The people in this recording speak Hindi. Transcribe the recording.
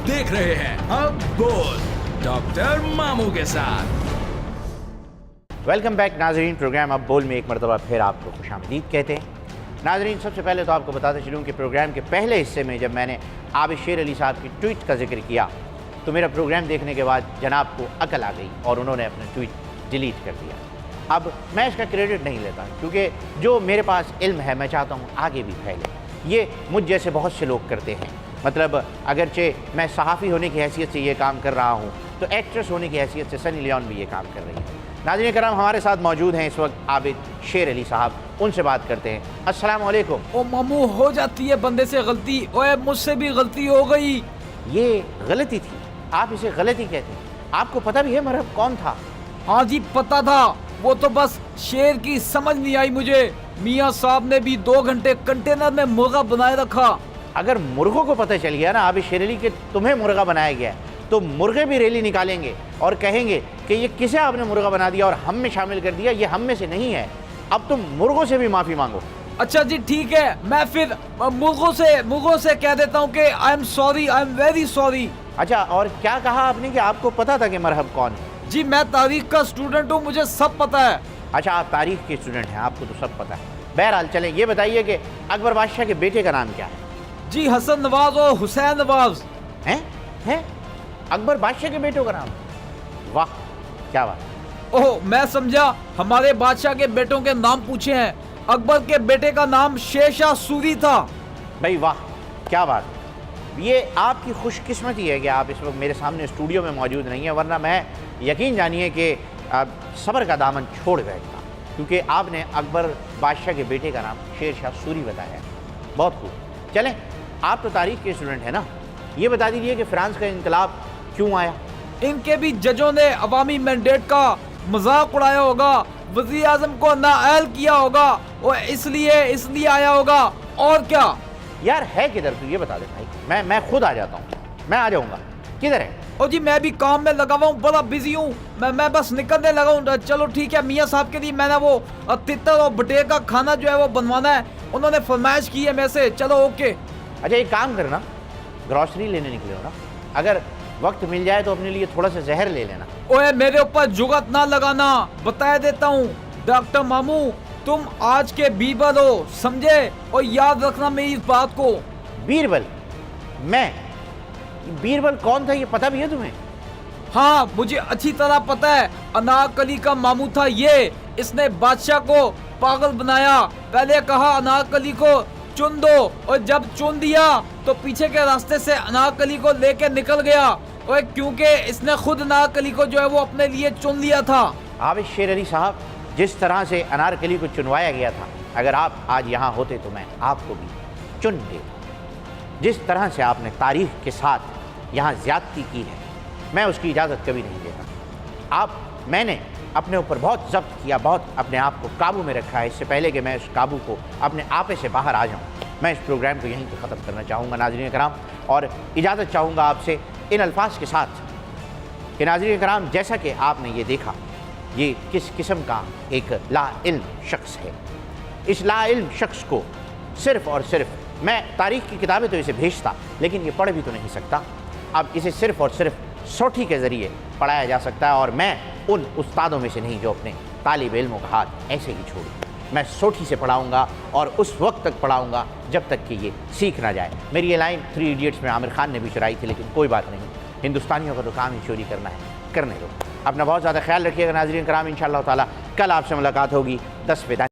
देख रहे हैं अब बोल डॉक्टर मामू के साथ। वेलकम बैक नाजरीन। प्रोग्राम अब बोल में एक मरतबा फिर आपको खुशामदीद कहते हैं। नाजरीन, सबसे पहले तो आपको बताते चलूँ कि प्रोग्राम के पहले हिस्से में जब मैंने आबिद शेर अली साहब की ट्वीट का जिक्र किया तो मेरा प्रोग्राम देखने के बाद जनाब को अकल आ गई और उन्होंने अपना ट्वीट डिलीट कर दिया। अब मैं इसका क्रेडिट नहीं लेता क्योंकि जो मेरे पास इल्म है मैं चाहता हूँ आगे भी फैले। ये मुझ जैसे बहुत से लोग करते हैं। मतलब अगरचे मैं सहाफ़ी होने की हैसियत से ये काम कर रहा हूँ तो एक्ट्रेस होने की हैसियत से सनी लियोन भी ये काम कर रही है। नाज़रीन कराम, हमारे साथ मौजूद हैं इस वक्त आबिद शेर अली साहब, उनसे बात करते हैं। अस्सलाम वालेकुम। ओ मामू, हो जाती है बंदे से गलती। ओए मुझसे भी गलती हो गई। ये गलती थी, आप इसे गलती कहते हैं? आपको पता भी है मरहब कौन था? हाँ जी पता था, वो तो बस शेर की समझ नहीं आई मुझे। मियाँ साहब ने भी 2 घंटे कंटेनर में मुर्गा बनाए रखा। अगर मुर्गों को पता चल गया ना आबिद शेर अली के तुम्हें मुर्गा बनाया गया है तो मुर्गे भी रैली निकालेंगे और कहेंगे कि ये किसे आपने मुर्गा बना दिया और हम में शामिल कर दिया, ये हम में से नहीं है। अब तुम मुर्गों से भी माफ़ी मांगो। अच्छा जी ठीक है, मैं फिर मुर्गों से कह देता हूँ कि I am sorry, I am very sorry. अच्छा, और क्या कहा आपने कि आपको पता था कि मरहब कौन है? जी मैं तारीख का स्टूडेंट हूँ, मुझे सब पता है। अच्छा, आप तारीख के स्टूडेंट हैं, आपको तो सब पता है। बहरहाल चलें, ये बताइए कि अकबर बादशाह के बेटे का नाम क्या है? जी हसन नवाज और हुसैन नवाज। हैं अकबर बादशाह के बेटों का नाम? वाह क्या बात। ओह मैं समझा हमारे बादशाह के बेटों के नाम पूछे हैं। अकबर के बेटे का नाम शेरशाह सूरी था। भाई वाह क्या बात। ये आपकी खुशकिस्मती है कि आप इस वक्त मेरे सामने स्टूडियो में मौजूद नहीं है, वरना मैं यकीन जानिए कि सब्र का दामन छोड़ बैठता, क्योंकि आपने अकबर बादशाह के बेटे का नाम शेरशाह सूरी बताया। बहुत खूब। चलें, आप तो तारीख के स्टूडेंट हैं ना, ये बता दीजिए कि फ्रांस का इनकलाब क्यों आया? इनके भी जजों ने अवामी मैंडेट का मजाक उड़ाया होगा, वज़ीर आज़म को नाअहल किया होगा और इसलिए आया होगा। और क्या यार है किधर तू, ये बता दे भाई। मैं खुद आ जाता हूँ, मैं आ जाऊँगा। किधर है? और जी मैं भी काम में लगा हुआ हूँ, बड़ा बिजी हूँ। मैं बस निकलने लगा हूँ। चलो ठीक है, मियाँ साहब के लिए मैंने वो तितर और बटेर का खाना जो है वो बनवाना है, उन्होंने फरमाइश की है मेरे से। चलो ओके। अच्छा एक काम करना, ग्रॉसरी लेने निकले हो ना, अगर वक्त मिल जाए तो अपने लिए थोड़ा सा जहर ले लेना। ओए मेरे ऊपर जुगत ना लगाना, बता देता हूँ डॉक्टर मामू, तुम आज के बीरबल हो, समझे? और याद रखना मेरी इस बात को। बीरबल? मैं? बीरबल कौन था ये पता भी है तुम्हें? हाँ मुझे अच्छी तरह पता है। अनारकली का मामू था ये, इसने बादशाह को पागल बनाया। पहले कहा अनारकली को चुन दो और जब चुन दिया तो पीछे के रास्ते से अनारकली को लेके निकल गया, और क्योंकि इसने खुद अनारकली को जो है वो अपने लिए चुन लिया था। आबिद शेर अली साहब, जिस तरह से अनारकली को चुनवाया गया था, अगर आप आज यहाँ होते तो मैं आपको भी चुन देता। जिस तरह से आपने तारीख के साथ यहाँ ज्यादती की है, मैं उसकी इजाज़त कभी नहीं देता। मैंने अपने ऊपर बहुत जब्त किया, बहुत अपने आप को काबू में रखा है। इससे पहले कि मैं उस काबू को अपने आपे से बाहर आ जाऊँ, मैं इस प्रोग्राम को यहीं पर ख़त्म करना चाहूँगा नाज़रीन कराम, और इजाज़त चाहूँगा आपसे इन अल्फाज के साथ कि नाज़रीन कराम, जैसा कि आपने ये देखा, ये किस किस्म का एक लाइल्म शख्स है। इस लाइल्म शख्स को सिर्फ़ और सिर्फ मैं तारीख़ की किताबें तो इसे भेजता, लेकिन ये पढ़ भी तो नहीं सकता। अब इसे सिर्फ़ और सिर्फ सोठी के ज़रिए पढ़ाया जा सकता है, और मैं उन उस्तादों में से नहीं जो अपने तालिब इल्मों का हाथ ऐसे ही छोड़। मैं सोठी से पढ़ाऊँगा और उस वक्त तक पढ़ाऊँगा जब तक कि ये सीख ना जाए। मेरी ये लाइन 3 इडियट्स में आमिर खान ने भी चुराई थी, लेकिन कोई बात नहीं, हिंदुस्तानियों का तो काम ही चोरी करना है, करने दो। अपना बहुत ज़्यादा ख्याल रखिएगा नाज़रीन कराम। इंशाअल्लाह ताला कल आपसे मुलाकात होगी। 10 विदा।